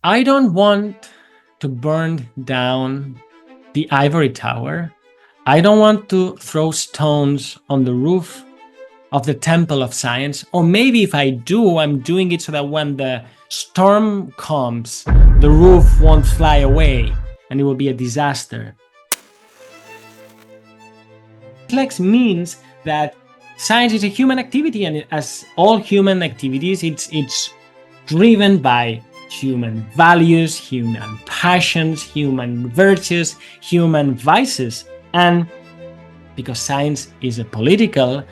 I don't want to burn down the ivory tower. I don't want to throw stones on the roof of the temple of science. Or maybe if I do, I'm doing it so that when the storm comes, the roof won't fly away and it will be a disaster. Complex means that science is a human activity, and as all human activities, it's driven by human values, human passions, human virtues, human vices. And because science is a political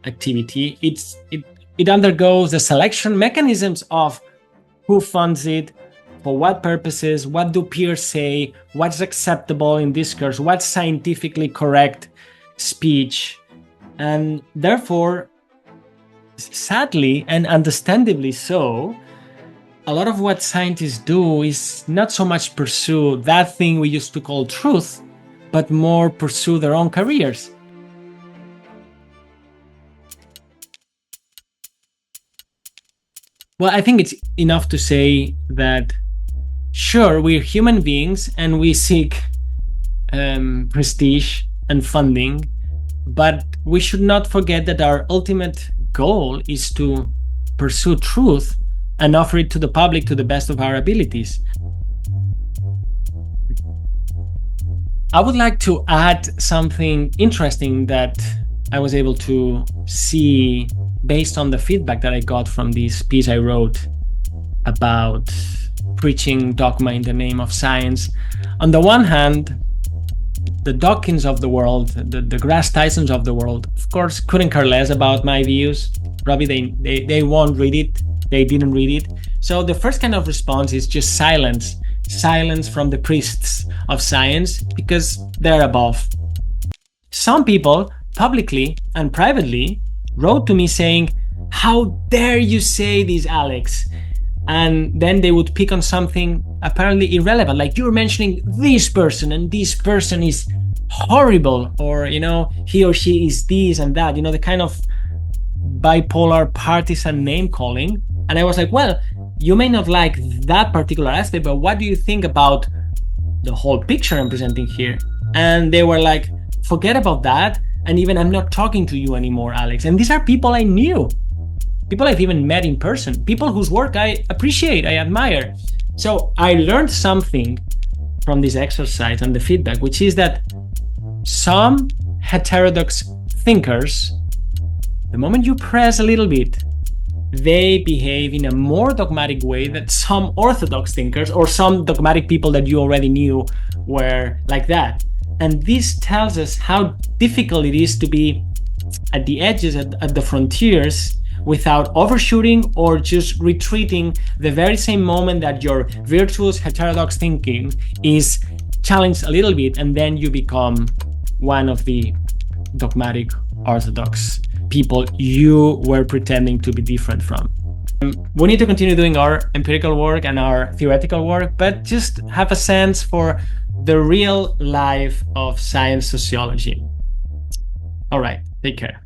activity, it undergoes the selection mechanisms of who funds it, for what purposes, what do peers say, what's acceptable in discourse, what's scientifically correct speech. And therefore, sadly and understandably so, a lot of what scientists do is not so much pursue that thing we used to call truth, but more pursue their own careers. Well, I think it's enough to say that, sure, we're human beings and we seek prestige and funding, but we should not forget that our ultimate goal is to pursue truth and offer it to the public to the best of our abilities. I would like to add something interesting that I was able to see based on the feedback that I got from this piece I wrote about preaching dogma in the name of science. On the one hand, the Dawkins of the world, the deGrasse Tysons of the world, of course, couldn't care less about my views. Probably they won't read it. They didn't read it. So the first kind of response is just silence from the priests of science, because they're above. Some people publicly and privately wrote to me saying, "How dare you say this, Alex?" And then they would pick on something apparently irrelevant, like you're mentioning this person and this person is horrible, or, he or she is this and that, the kind of bipolar partisan name calling. And I was like, well, you may not like that particular aspect, but what do you think about the whole picture I'm presenting here? And they were like, forget about that. And even I'm not talking to you anymore, Alex. And these are people I knew, people I've even met in person, people whose work I appreciate, I admire. So I learned something from this exercise and the feedback, which is that some heterodox thinkers, the moment you press a little bit, they behave in a more dogmatic way than some orthodox thinkers or some dogmatic people that you already knew were like that. And this tells us how difficult it is to be at the edges, at the frontiers, without overshooting or just retreating the very same moment that your virtuous heterodox thinking is challenged a little bit, and then you become one of the dogmatic orthodox people you were pretending to be different from. We need to continue doing our empirical work and our theoretical work, but just have a sense for the real life of science sociology. All right, take care.